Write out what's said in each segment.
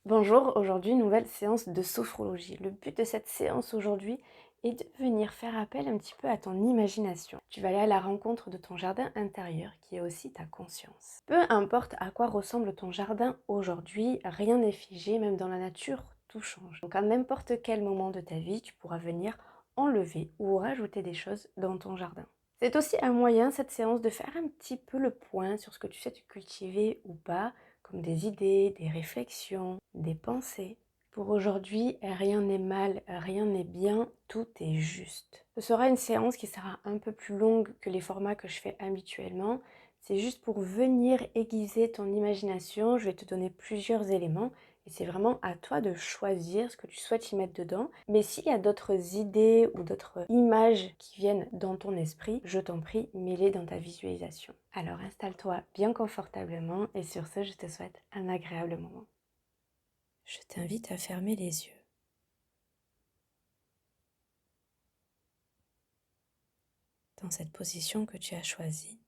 Bonjour, aujourd'hui nouvelle séance de sophrologie. Le but de cette séance aujourd'hui est de venir faire appel un petit peu à ton imagination. Tu vas aller à la rencontre de ton jardin intérieur qui est aussi ta conscience. Peu importe à quoi ressemble ton jardin aujourd'hui, rien n'est figé, même dans la nature, tout change. Donc à n'importe quel moment de ta vie, tu pourras venir enlever ou rajouter des choses dans ton jardin. C'est aussi un moyen, cette séance, de faire un petit peu le point sur ce que tu sais cultiver ou pas, comme des idées, des réflexions, des pensées. Pour aujourd'hui, rien n'est mal, rien n'est bien, tout est juste. Ce sera une séance qui sera un peu plus longue que les formats que je fais habituellement. C'est juste pour venir aiguiser ton imagination. Je vais te donner plusieurs éléments et c'est vraiment à toi de choisir ce que tu souhaites y mettre dedans. Mais s'il y a d'autres idées ou d'autres images qui viennent dans ton esprit, je t'en prie, mets-les dans ta visualisation. Alors installe-toi bien confortablement et sur ce, je te souhaite un agréable moment. Je t'invite à fermer les yeux. Dans cette position que tu as choisie,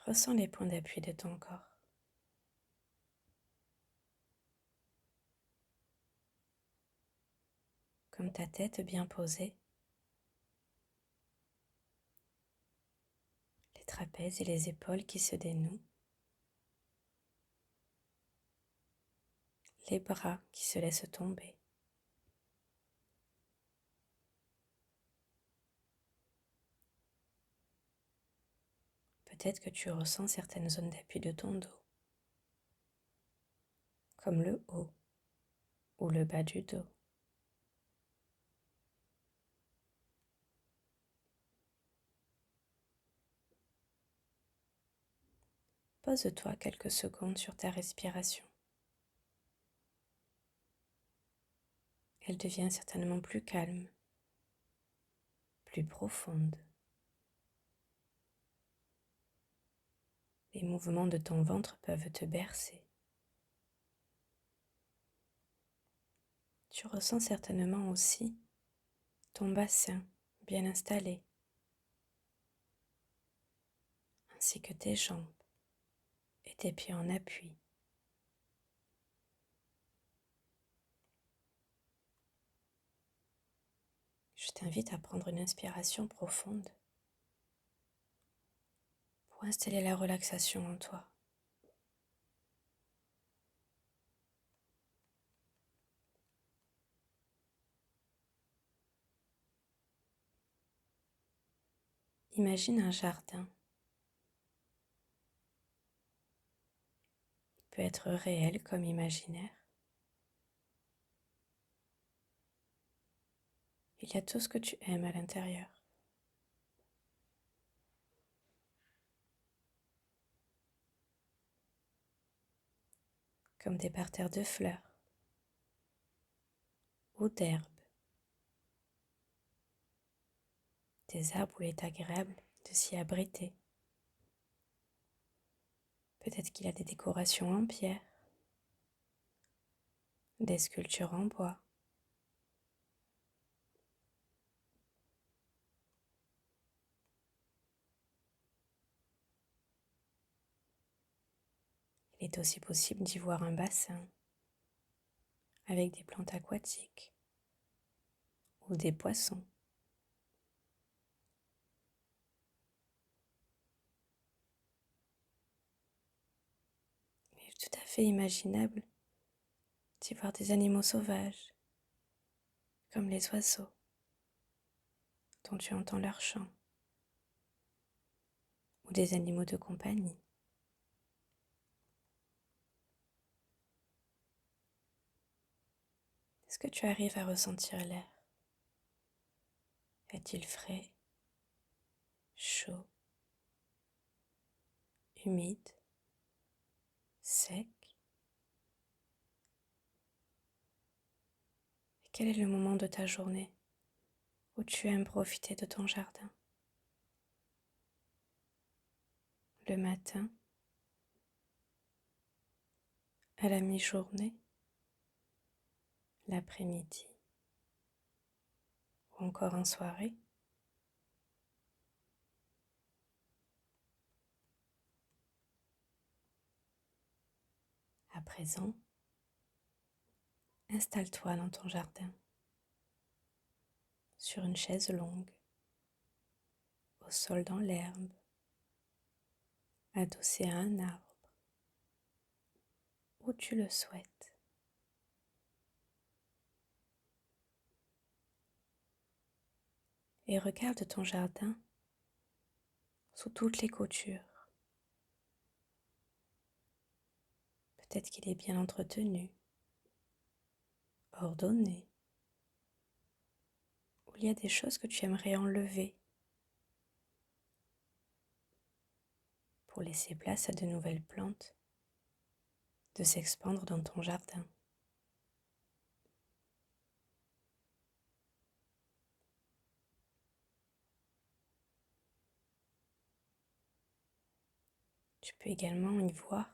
ressens les points d'appui de ton corps. Comme ta tête bien posée, les trapèzes et les épaules qui se dénouent, les bras qui se laissent tomber. Peut-être que tu ressens certaines zones d'appui de ton dos, comme le haut ou le bas du dos. Pose-toi quelques secondes sur ta respiration. Elle devient certainement plus calme, plus profonde. Les mouvements de ton ventre peuvent te bercer. Tu ressens certainement aussi ton bassin bien installé, ainsi que tes jambes et tes pieds en appui. Je t'invite à prendre une inspiration profonde pour installer la relaxation en toi. Imagine un jardin. Il peut être réel comme imaginaire. Il y a tout ce que tu aimes à l'intérieur. Comme des parterres de fleurs ou d'herbes, des arbres où il est agréable de s'y abriter. Peut-être qu'il y a des décorations en pierre, des sculptures en bois. Il est aussi possible d'y voir un bassin avec des plantes aquatiques ou des poissons. Il est tout à fait imaginable d'y voir des animaux sauvages, comme les oiseaux, dont tu entends leur chant, ou des animaux de compagnie. Est-ce que tu arrives à ressentir l'air? Est-il frais, chaud, humide, sec? Et quel est le moment de ta journée où tu aimes profiter de ton jardin? Le matin, à la mi-journée, l'après-midi ou encore en soirée? À présent, installe-toi dans ton jardin, sur une chaise longue, au sol dans l'herbe, adossé à un arbre, où tu le souhaites. Et regarde ton jardin sous toutes les coutures. Peut-être qu'il est bien entretenu, ordonné, ou il y a des choses que tu aimerais enlever pour laisser place à de nouvelles plantes de s'expandre dans ton jardin. Tu peux également y voir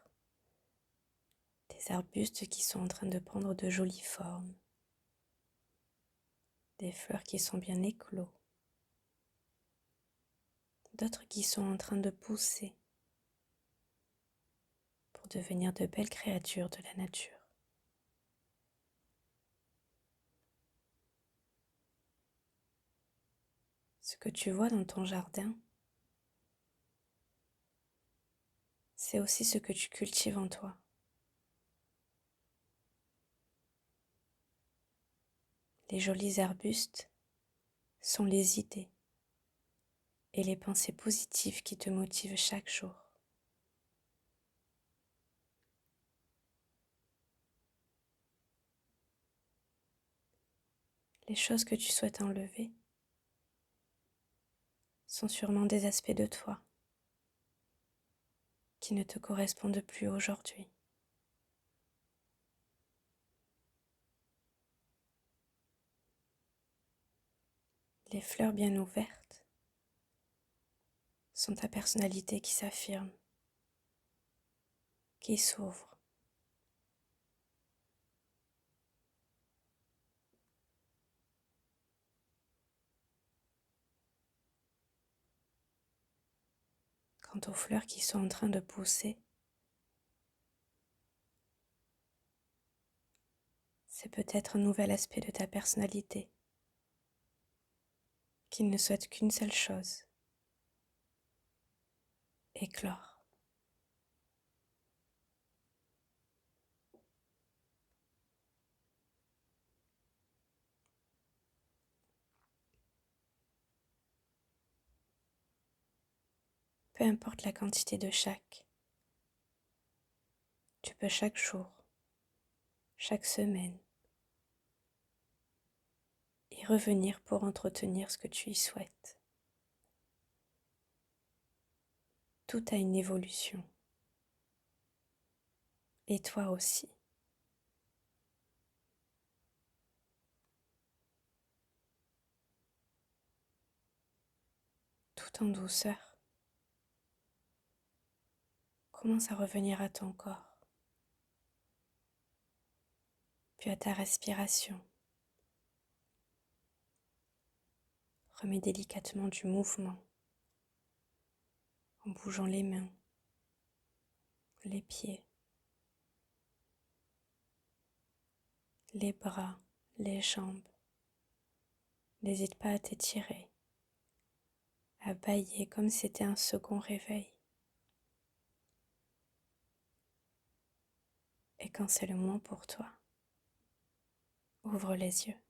des arbustes qui sont en train de prendre de jolies formes, des fleurs qui sont bien éclos, d'autres qui sont en train de pousser pour devenir de belles créatures de la nature. Ce que tu vois dans ton jardin, c'est aussi ce que tu cultives en toi. Les jolis arbustes sont les idées et les pensées positives qui te motivent chaque jour. Les choses que tu souhaites enlever sont sûrement des aspects de toi qui ne te correspondent plus aujourd'hui. Les fleurs bien ouvertes sont ta personnalité qui s'affirme, qui s'ouvre. Quant aux fleurs qui sont en train de pousser, c'est peut-être un nouvel aspect de ta personnalité qui ne souhaite qu'une seule chose, éclore. Peu importe la quantité de chaque, tu peux chaque jour, chaque semaine, y revenir pour entretenir ce que tu y souhaites. Tout a une évolution, et toi aussi. Tout en douceur, commence à revenir à ton corps, puis à ta respiration. Remets délicatement du mouvement en bougeant les mains, les pieds, les bras, les jambes. N'hésite pas à t'étirer, à bâiller comme si c'était un second réveil. Et quand c'est le moment pour toi, ouvre les yeux.